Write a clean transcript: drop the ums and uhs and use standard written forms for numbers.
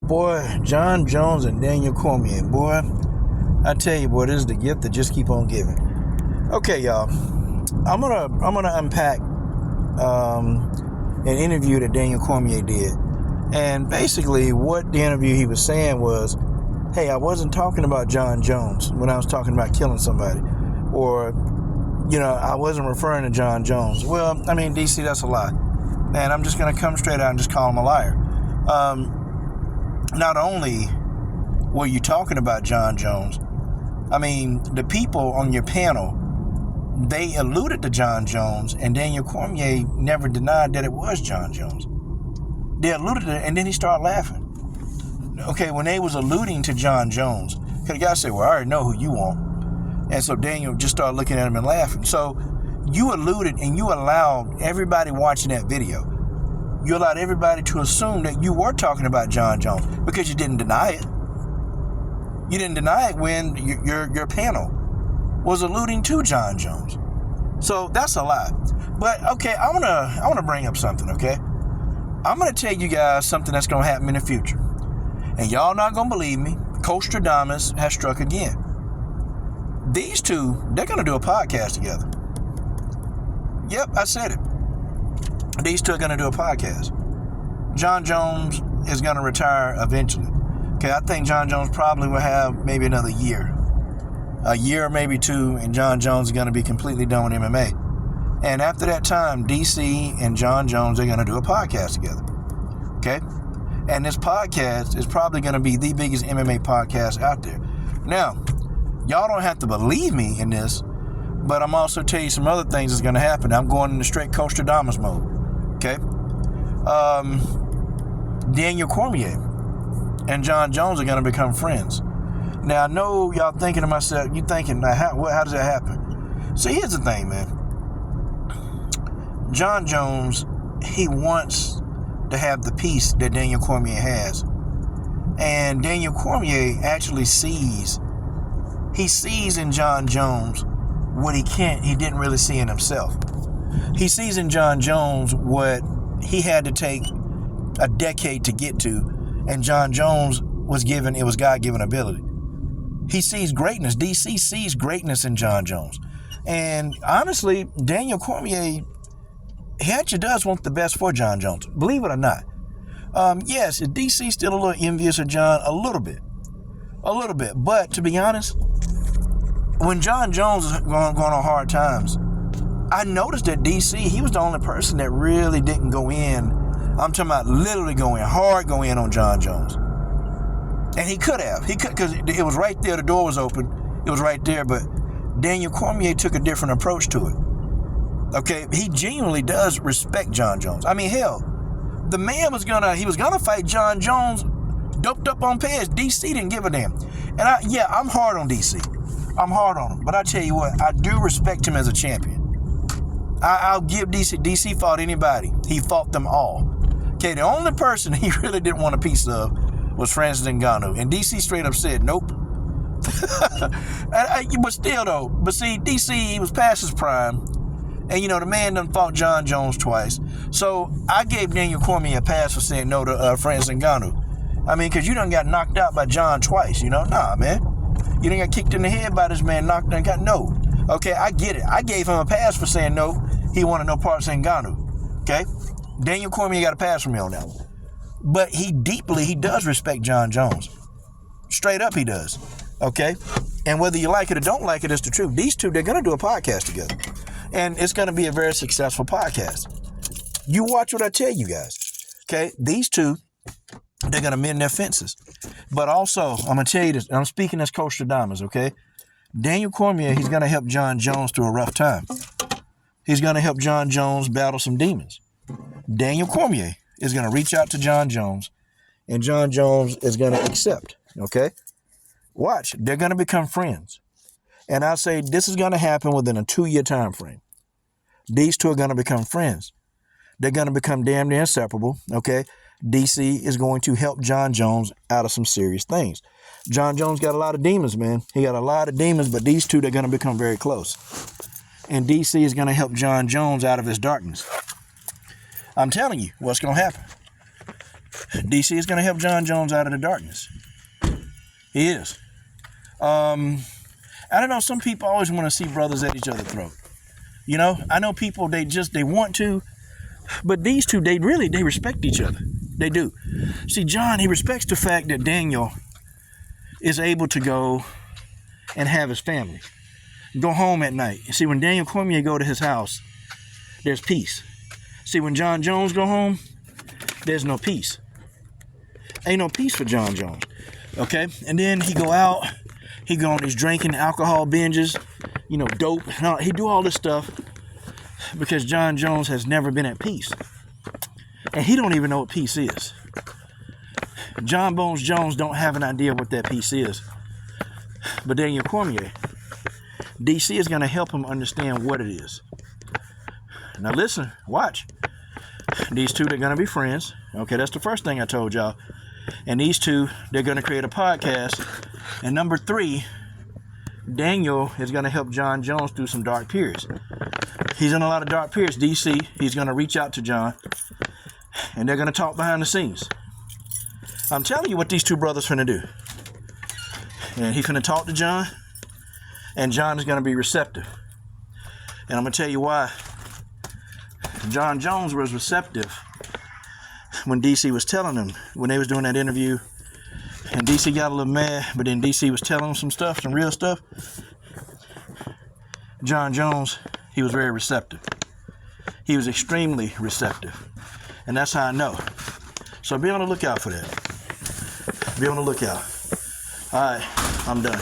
Boy, John Jones and Daniel Cormier, boy, I tell you, boy, this is the gift that just keep on giving. Okay, y'all, I'm gonna unpack an interview that Daniel Cormier did, and basically what the interview he was saying was, hey, I wasn't talking about John Jones when I was talking about killing somebody, or I wasn't referring to John Jones. Well, I mean, DC, that's a lie, and I'm just gonna come straight out and just call him a liar. Not only were you talking about John Jones, I mean, the people on your panel, they alluded to John Jones, and Daniel Cormier never denied that it was John Jones. They alluded to it, and then he started laughing. Okay, when they was alluding to John Jones, because the guy said, well, I already know who you want. And so Daniel just started looking at him and laughing. So you alluded and you allowed everybody watching that video, you allowed everybody to assume that you were talking about John Jones because you didn't deny it. You didn't deny it when your panel was alluding to John Jones. So that's a lie. But okay, I wanna bring up something, okay? I'm gonna tell you guys something that's gonna happen in the future. And y'all not gonna believe me. Costradamus has struck again. These two, they're gonna do a podcast together. Yep, I said it. These two are gonna do a podcast. John Jones is gonna retire eventually. Okay, I think John Jones probably will have maybe another year. A year, maybe two, and John Jones is going to be completely done with MMA. And after that time, DC and John Jones are going to do a podcast together. Okay? And this podcast is probably going to be the biggest MMA podcast out there. Now, y'all don't have to believe me in this, but I'm also tell you some other things that's going to happen. I'm going into straight Costradamus mode. Okay? Daniel Cormier and John Jones are going to become friends. Now, I know y'all thinking to myself, you thinking, how does that happen? So here's the thing, man. John Jones, he wants to have the peace that Daniel Cormier has. And Daniel Cormier actually sees in John Jones what he didn't really see in himself. He sees in John Jones what he had to take a decade to get to, and John Jones was God-given ability. He sees greatness. DC sees greatness in John Jones. And honestly, Daniel Cormier, he actually does want the best for John Jones. Believe it or not. Yes, DC's still a little envious of John, a little bit. But to be honest, when John Jones was going on hard times, I noticed that DC, he was the only person that really didn't go in. I'm talking about literally go in on John Jones. And he could, because it was right there. The door was open. It was right there. But Daniel Cormier took a different approach to it. Okay, he genuinely does respect John Jones. I mean, hell, the man was gonna fight John Jones, doped up on pads. DC didn't give a damn. And I'm hard on DC. I'm hard on him. But I tell you what, I do respect him as a champion. I'll give DC. DC fought anybody. He fought them all. Okay, the only person he really didn't want a piece of was Francis Ngannou. And DC straight up said, nope. But still, though. But see, DC, he was past his prime. And, the man done fought John Jones twice. So I gave Daniel Cormier a pass for saying no to Francis Ngannou. I mean, because you done got knocked out by John twice, Nah, man. You done got kicked in the head by this man, knocked and got no. Okay, I get it. I gave him a pass for saying no. He wanted no parts of Ngannou. Okay? Daniel Cormier got a pass from me on that one. But he does respect John Jones. Straight up he does. Okay? And whether you like it or don't like it, it's the truth. These two, they're going to do a podcast together. And it's going to be a very successful podcast. You watch what I tell you guys. Okay? These two, they're going to mend their fences. But also, I'm going to tell you this. I'm speaking as Costradamus, okay? Daniel Cormier, he's going to help John Jones through a rough time. He's going to help John Jones battle some demons. Daniel Cormier is going to reach out to John Jones, and John Jones is going to accept, okay? Watch, they're going to become friends. And I say this is going to happen within a 2-year time frame. These two are going to become friends. They're going to become damn near inseparable, okay? DC is going to help John Jones out of some serious things. John Jones got a lot of demons, man. He got a lot of demons, but these two, they're going to become very close. And DC is going to help John Jones out of his darkness. I'm telling you what's going to happen. DC is going to help John Jones out of the darkness. He is. I don't know. Some people always want to see brothers at each other's throat. You know, I know people, they want to, but these two, they respect each other. They do. See, John, he respects the fact that Daniel is able to go and have his family. Go home at night. See, when Daniel Cormier go to his house, there's peace. See, when John Jones go home, there's no peace. Ain't no peace for John Jones. Okay? And then he go out, he go on these drinking, alcohol binges, you know, dope. He do all this stuff because John Jones has never been at peace. And he don't even know what peace is. John Bones Jones don't have an idea what that peace is. But Daniel Cormier, DC is going to help him understand what it is. Now listen, watch. These two, they're going to be friends. Okay, that's the first thing I told y'all. And these two, they're going to create a podcast. And number 3, Daniel is going to help John Jones through some dark periods. He's in a lot of dark periods. DC, he's going to reach out to John. And they're going to talk behind the scenes. I'm telling you what these two brothers finna do. And he's finna talk to John. And John is going to be receptive. And I'm going to tell you why. John Jones was receptive when DC was telling him, when they was doing that interview, and DC got a little mad, but then DC was telling him some stuff, some real stuff. John Jones, he was very receptive. He was extremely receptive. And that's how I know. So be on the lookout for that. Be on the lookout. All right, I'm done.